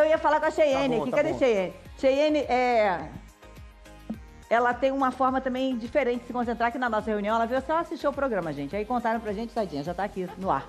ia falar com a Cheyenne aqui. Cadê Cheyenne? Cheyenne, ela tem uma forma também diferente de se concentrar aqui na nossa reunião. Ela veio só assistir o programa, gente. Aí contaram pra gente, tadinha, já tá aqui no ar.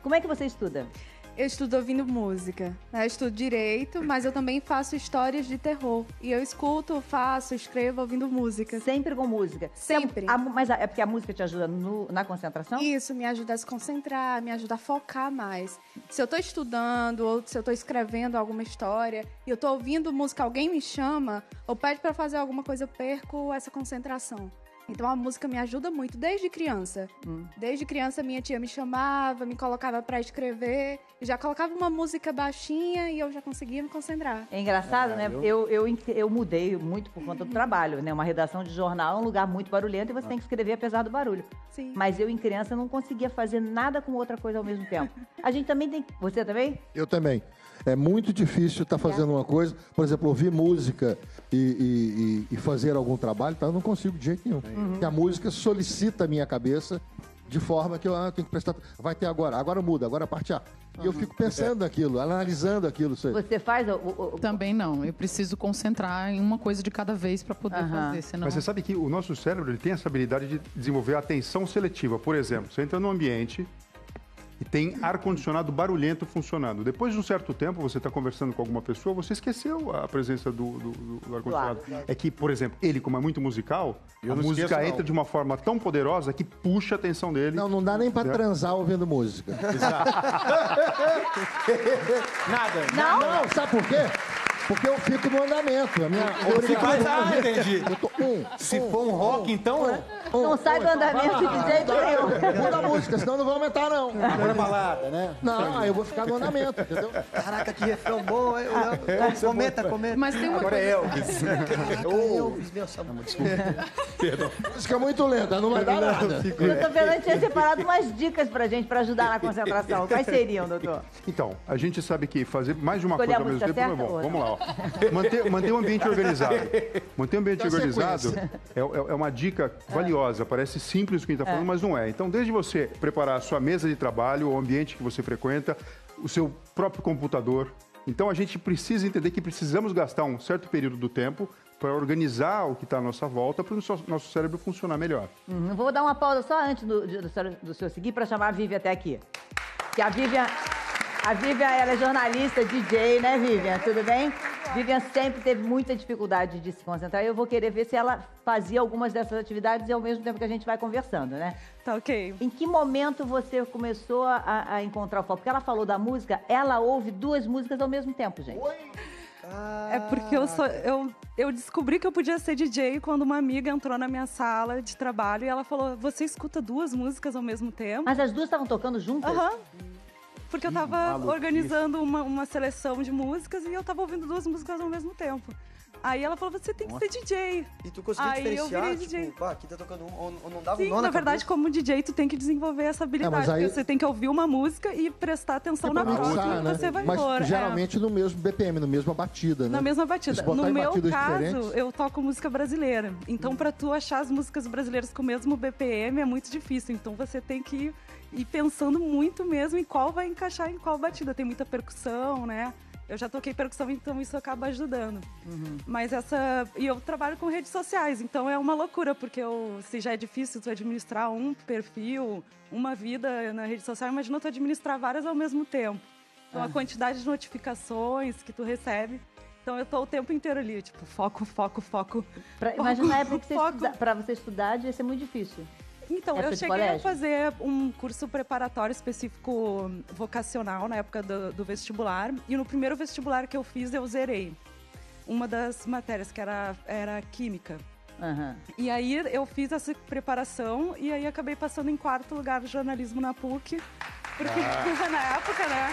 Como é que você estuda? Eu estudo ouvindo música, né? Eu estudo direito, mas eu também faço histórias de terror. E eu escuto, faço, escrevo ouvindo música. Sempre com música? Sempre. Mas é porque a música te ajuda na concentração? Isso, me ajuda a se concentrar, me ajuda a focar mais. Se eu tô estudando ou se eu tô escrevendo alguma história e eu tô ouvindo música, alguém me chama ou pede pra fazer alguma coisa, eu perco essa concentração. Então a música me ajuda muito, desde criança. Desde criança minha tia me chamava, me colocava pra escrever, já colocava uma música baixinha e eu já conseguia me concentrar. É engraçado, né? Eu mudei muito por conta do trabalho, né? Uma redação de jornal é um lugar muito barulhento e você tem que escrever apesar do barulho. Sim. Mas eu, em criança, não conseguia fazer nada com outra coisa ao mesmo tempo. A gente também tem... Você também? Eu também. É muito difícil estar fazendo uma coisa, por exemplo, ouvir música e fazer algum trabalho, tá? Eu não consigo de jeito nenhum. Porque a música solicita a minha cabeça de forma que eu tenho que prestar... Vai ter agora muda, agora parte A. E eu fico pensando naquilo, analisando aquilo. Você faz Também não. Eu preciso concentrar em uma coisa de cada vez para poder fazer, senão... Mas você sabe que o nosso cérebro ele tem essa habilidade de desenvolver a atenção seletiva. Por exemplo, você entra num ambiente e tem ar-condicionado barulhento funcionando. Depois de um certo tempo, você está conversando com alguma pessoa, você esqueceu a presença do ar-condicionado. Claro. É que, por exemplo, ele, como é muito musical, a música entra de uma forma tão poderosa que puxa a atenção dele. Não dá nem para transar ouvindo música. Exato. Nada. Não, sabe por quê? Porque eu fico no andamento. A minha entendi. Se for um rock, então, né? Não sai do andamento de jeito nenhum. Muda a música, senão não vai aumentar, não. Agora balada, né? Não, eu vou ficar no andamento, entendeu? Caraca, que refrão bom. Comenta. Mas tem uma Agora coisa... é Elvis. Elvis, meu sabor. Perdão. Música muito lenta, não vai dar nada. Eu tô vendo, a gente tinha separado umas dicas pra gente, pra ajudar na concentração. Quais seriam, doutor? Então, a gente sabe que fazer mais de uma Escolher coisa ao mesmo tempo não é bom. certa? Vamos lá, ó. Manter o ambiente organizado. Manter o ambiente organizado é uma dica valiosa. Parece simples o que a gente está falando, mas não é. Então, desde você preparar a sua mesa de trabalho, o ambiente que você frequenta, o seu próprio computador. Então, a gente precisa entender que precisamos gastar um certo período do tempo para organizar o que está à nossa volta para o nosso cérebro funcionar melhor. Vou dar uma pausa só antes do senhor seguir para chamar a Vivian até aqui. Que a Vivian, ela é jornalista, DJ, né, Vivian? Tudo bem? Vivian sempre teve muita dificuldade de se concentrar e eu vou querer ver se ela fazia algumas dessas atividades ao mesmo tempo que a gente vai conversando, né? Tá ok. Em que momento você começou a encontrar o foco? Porque ela falou da música, ela ouve duas músicas ao mesmo tempo, gente. É porque eu descobri que eu podia ser DJ quando uma amiga entrou na minha sala de trabalho e ela falou, você escuta duas músicas ao mesmo tempo? Mas as duas estavam tocando juntas? Porque eu tava organizando uma seleção de músicas e eu tava ouvindo duas músicas ao mesmo tempo. Aí ela falou, você tem que ser DJ. E tu conseguiu diferenciar, eu virei tipo, aqui tá tocando ou não dava Sim, um nó na verdade, como DJ, tu tem que desenvolver essa habilidade. aí... Porque você tem que ouvir uma música e prestar atenção na próxima que você vai pôr. Mas geralmente no mesmo BPM, na mesma batida, né? Na mesma batida. No meu caso, eu toco música brasileira. Então, pra tu achar as músicas brasileiras com o mesmo BPM é muito difícil. Então, você tem que ir pensando muito mesmo em qual vai encaixar em qual batida. Tem muita percussão, né? Eu já toquei percussão, então isso acaba ajudando. Mas E eu trabalho com redes sociais, então é uma loucura, porque se já é difícil tu administrar um perfil, uma vida na rede social, imagina tu administrar várias ao mesmo tempo. Então a quantidade de notificações que tu recebe. Então eu tô o tempo inteiro ali, tipo, foco. Imagina na época que pra você estudar, devia ser muito difícil. Então, eu cheguei a fazer um curso preparatório específico vocacional na época do vestibular. E no primeiro vestibular que eu fiz, eu zerei uma das matérias, que era química. E aí eu fiz essa preparação e aí acabei passando em 4º lugar no jornalismo na PUC. Porque na época, né?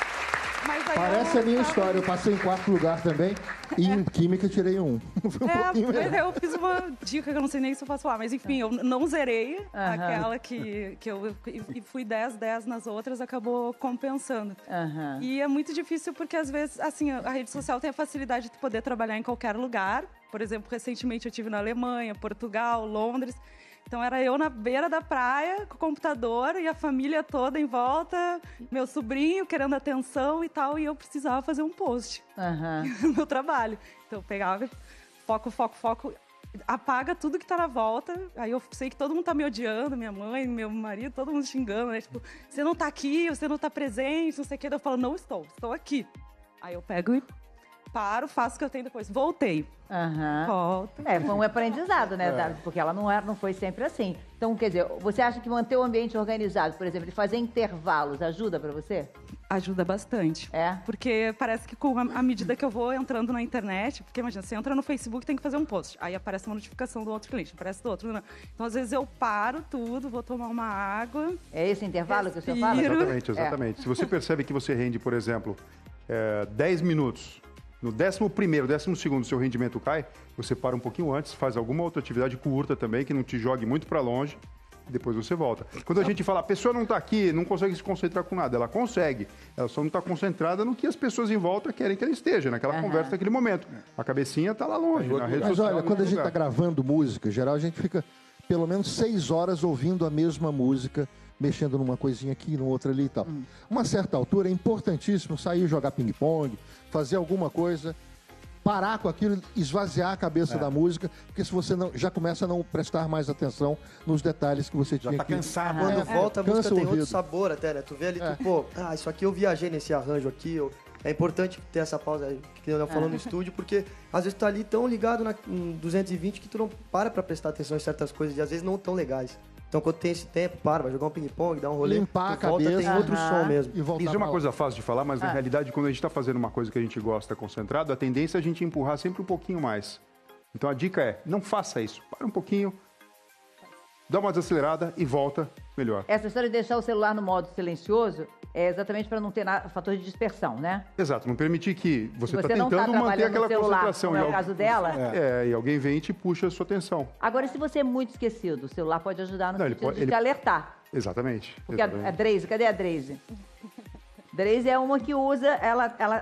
Mas aí parece a minha história, eu passei em 4º lugar também e em química tirei um. Mas eu fiz uma dica que eu não sei nem se eu posso falar, mas enfim, eu não zerei aquela que eu e fui 10 nas outras, acabou compensando. E é muito difícil porque às vezes, assim, a rede social tem a facilidade de poder trabalhar em qualquer lugar. Por exemplo, recentemente eu estive na Alemanha, Portugal, Londres. Então era eu na beira da praia, com o computador e a família toda em volta, meu sobrinho querendo atenção e tal, e eu precisava fazer um post no meu trabalho. Então eu pegava, foco, apaga tudo que tá na volta, aí eu sei que todo mundo tá me odiando, minha mãe, meu marido, todo mundo xingando, né? Tipo, você não tá aqui, você não tá presente, não sei o que. Eu falo, não estou aqui. Aí eu pego e paro, faço o que eu tenho depois. Voltei. Volto. Foi um aprendizado, né? Porque ela não foi sempre assim. Então, quer dizer, você acha que manter o ambiente organizado, por exemplo, de fazer intervalos, ajuda pra você? Ajuda bastante. Porque parece que à medida que eu vou entrando na internet, porque imagina, você entra no Facebook, tem que fazer um post. Aí aparece uma notificação do outro cliente, aparece do outro. Né? Então, às vezes, eu paro tudo, vou tomar uma água. É esse intervalo que o senhor fala? Exatamente. Se você percebe que você rende, por exemplo, 10 minutos, no 11º, 12º seu rendimento cai, você para um pouquinho antes, faz alguma outra atividade curta também, que não te jogue muito para longe, e depois você volta. Quando a gente fala, a pessoa não está aqui, não consegue se concentrar com nada, ela consegue, ela só não está concentrada no que as pessoas em volta querem que ela esteja, naquela conversa, naquele momento. A cabecinha está lá longe, na rede social. Mas olha, quando a gente está gravando música, em geral, a gente fica pelo menos 6 horas ouvindo a mesma música, mexendo numa coisinha aqui, numa outra ali e tal. Uma certa altura é importantíssimo sair jogar ping-pong, fazer alguma coisa, parar com aquilo, esvaziar a cabeça da música, porque se você não, já começa a não prestar mais atenção nos detalhes que você tinha que... Já tá cansado. Quando volta, a música tem outro sabor até, né? Tu vê ali, isso aqui eu viajei nesse arranjo aqui, é importante ter essa pausa que eu falando no estúdio, porque às vezes tu tá ali tão ligado em 220 que tu não para prestar atenção em certas coisas e às vezes não tão legais. Então, quando tem esse tempo, vai jogar um ping-pong, dá um rolê, limpar a volta, cabeça, tem outro som mesmo. Isso é uma coisa fácil de falar, mas na realidade, quando a gente está fazendo uma coisa que a gente gosta concentrado, a tendência é a gente empurrar sempre um pouquinho mais. Então, a dica é, não faça isso. Para um pouquinho, dá uma desacelerada e volta melhor. Essa história de deixar o celular no modo silencioso é exatamente para não ter fator de dispersão, né? Exato, não permitir que você está não tentando manter aquela concentração. Como é o caso dela. E alguém vem e te puxa a sua atenção. Agora, se você é muito esquecido, o celular pode ajudar no sentido de te alertar. Exatamente. Porque a Dreise, cadê a Dreise? Dreise é uma que usa,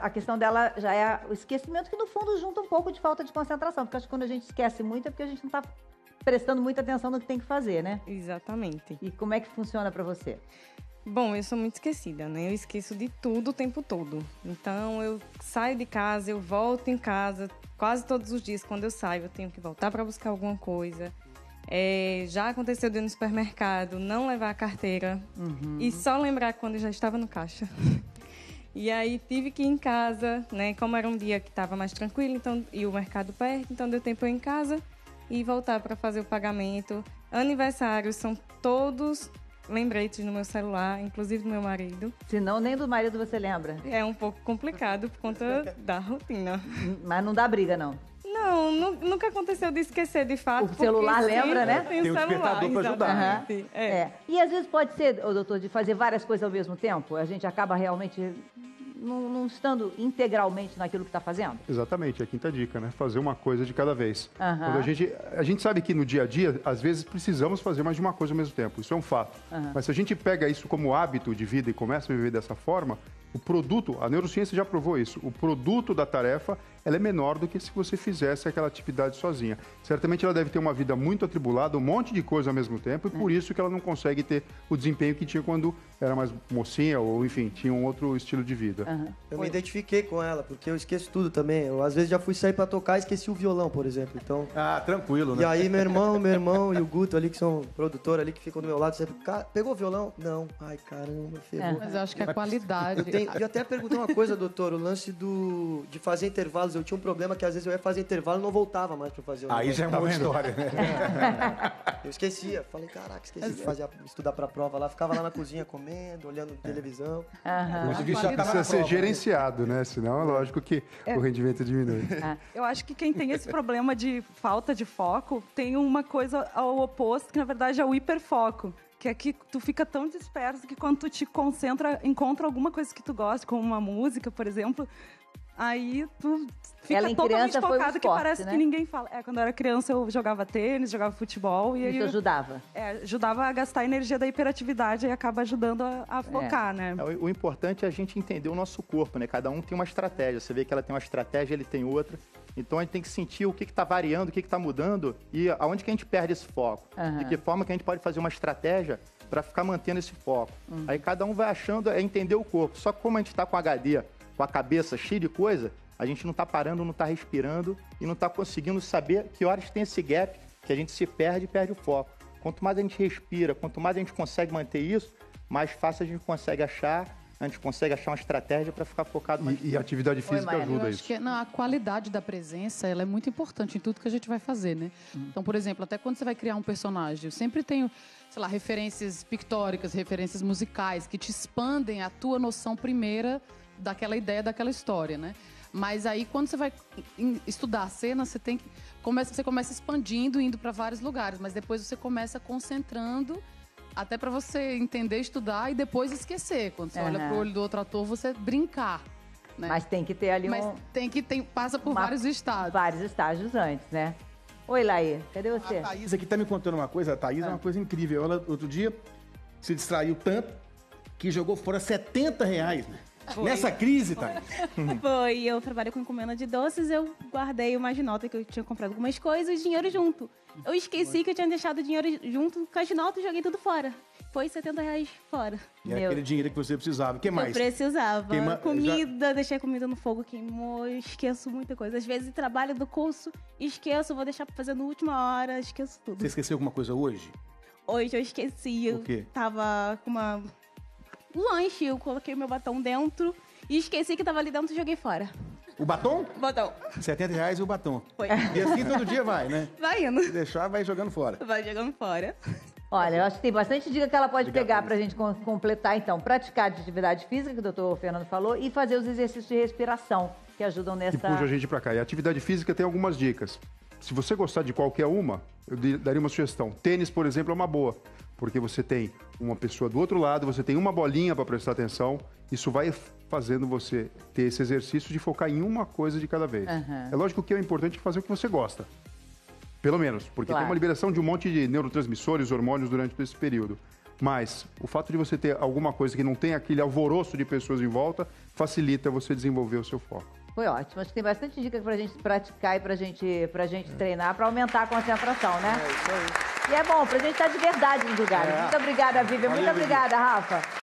a questão dela já é o esquecimento, que no fundo junta um pouco de falta de concentração, porque acho que quando a gente esquece muito é porque a gente não está prestando muita atenção no que tem que fazer, né? Exatamente. E como é que funciona para você? Bom, eu sou muito esquecida, né? Eu esqueço de tudo o tempo todo. Então, eu saio de casa, eu volto em casa. Quase todos os dias, quando eu saio, eu tenho que voltar para buscar alguma coisa. Já aconteceu de ir no supermercado, não levar a carteira. E só lembrar quando eu já estava no caixa. E aí, tive que ir em casa, né? Como era um dia que estava mais tranquilo, então, e o mercado perto, então deu tempo eu ir em casa e voltar para fazer o pagamento. Aniversários são todos lembretes no meu celular, inclusive do meu marido. Se não, nem do marido você lembra. É um pouco complicado por conta da rotina. Mas não dá briga, não? Não, nunca aconteceu de esquecer, de fato. O celular lembra, né? Tem um despertador para ajudar. E às vezes pode ser, doutor, de fazer várias coisas ao mesmo tempo? A gente acaba realmente não estando integralmente naquilo que está fazendo? Exatamente, é a quinta dica, né? Fazer uma coisa de cada vez. Quando a gente sabe que no dia a dia, às vezes, precisamos fazer mais de uma coisa ao mesmo tempo. Isso é um fato. Mas se a gente pega isso como hábito de vida e começa a viver dessa forma, o produto, a neurociência já provou isso, o produto da tarefa, ela é menor do que se você fizesse aquela atividade sozinha. Certamente ela deve ter uma vida muito atribulada, um monte de coisa ao mesmo tempo, e por isso que ela não consegue ter o desempenho que tinha quando era mais mocinha, ou enfim, tinha um outro estilo de vida. Eu me identifiquei com ela, porque eu esqueço tudo também. Eu, às vezes, já fui sair pra tocar e esqueci o violão, por exemplo. Então... tranquilo, né? E aí, meu irmão e o Guto ali, que são produtores ali, que ficam do meu lado, sempre, cara, pegou o violão? Não. Ai, caramba, ferrou. Mas eu acho que é qualidade. Eu até perguntei uma coisa, doutor, o lance de fazer intervalos. Eu tinha um problema que às vezes eu ia fazer intervalo e não voltava mais pra fazer o Aí já é uma outra história, né? Eu esquecia. Falei, caraca, esqueci de estudar pra prova lá. Ficava lá na cozinha comendo, olhando televisão. Precisa ser gerenciado, né? Senão é lógico que o rendimento diminui. Eu acho que quem tem esse problema de falta de foco tem uma coisa ao oposto, que na verdade é o hiperfoco. Que é que tu fica tão disperso que quando tu te concentra, encontra alguma coisa que tu gosta, como uma música, por exemplo, aí tu fica totalmente focado, que parece, né? Que ninguém fala. Quando eu era criança eu jogava tênis, jogava futebol. E isso ajudava? Ajudava a gastar a energia da hiperatividade e acaba ajudando a focar, né? O importante é a gente entender o nosso corpo, né? Cada um tem uma estratégia. Você vê que ela tem uma estratégia, ele tem outra. Então a gente tem que sentir o que está variando, o que está mudando e aonde que a gente perde esse foco. De que forma que a gente pode fazer uma estratégia para ficar mantendo esse foco. Aí cada um vai achando, entender o corpo. Só que como a gente está com HD, com a cabeça cheia de coisa, a gente não está parando, não está respirando e não está conseguindo saber que horas tem esse gap que a gente se perde e perde o foco. Quanto mais a gente respira, quanto mais a gente consegue manter isso, mais fácil a gente consegue achar uma estratégia para ficar focado mais. E a atividade física ajuda isso. Que, a qualidade da presença, ela é muito importante em tudo que a gente vai fazer, né? Então, por exemplo, até quando você vai criar um personagem, eu sempre tenho, sei lá, referências pictóricas, referências musicais que te expandem a tua noção primeira daquela ideia, daquela história, né? Mas aí, quando você vai estudar a cena, você começa expandindo, indo para vários lugares, mas depois você começa concentrando até para você entender, estudar e depois esquecer. Quando você olha pro olho do outro ator, você brincar, né? Mas tem que ter ali passa por vários estágios. Vários estágios antes, né? Oi, Laí, cadê você? A Thaís aqui tá me contando uma coisa. A Thaís é uma coisa incrível. Ela, outro dia, se distraiu tanto que jogou fora R$70, né? Foi. Nessa crise, Thaís. Foi. Eu trabalho com encomenda de doces, eu guardei uma nota que eu tinha comprado algumas coisas e o dinheiro junto. Eu esqueci que eu tinha deixado o dinheiro junto com as notas e joguei tudo fora. Foi R$70 fora. E é aquele dinheiro que você precisava. O que mais? Eu precisava. Comida, deixei a comida no fogo, queimou, esqueço muita coisa. Às vezes trabalho do curso, esqueço, vou deixar pra fazer na última hora, esqueço tudo. Você esqueceu alguma coisa hoje? Hoje eu esqueci. O quê? Tava com um lanche, eu coloquei meu batom dentro e esqueci que tava ali dentro e joguei fora. O batom? Batom. R$70 e o batom. Foi. E assim todo dia vai, né? Vai indo. Se deixar, vai jogando fora. Vai jogando fora. Olha, eu acho que tem bastante dica que ela pode pegar pra gente completar, então. Praticar de atividade física, que o doutor Fernando falou, e fazer os exercícios de respiração, que ajudam nessa... E puxa a gente pra cá. E a atividade física tem algumas dicas. Se você gostar de qualquer uma, eu daria uma sugestão. Tênis, por exemplo, é uma boa. Porque você tem uma pessoa do outro lado, você tem uma bolinha para prestar atenção. Isso vai fazendo você ter esse exercício de focar em uma coisa de cada vez. É lógico que é importante fazer o que você gosta. Pelo menos, porque tem uma liberação de um monte de neurotransmissores, hormônios durante esse período. Mas o fato de você ter alguma coisa que não tem aquele alvoroço de pessoas em volta, facilita você desenvolver o seu foco. Foi ótimo. Acho que tem bastante dica pra gente praticar e pra gente treinar, pra aumentar a concentração, né? É isso aí. E é bom, pra gente estar de verdade nos lugares. Muito obrigada, Vivian. Muito obrigada, Rafa.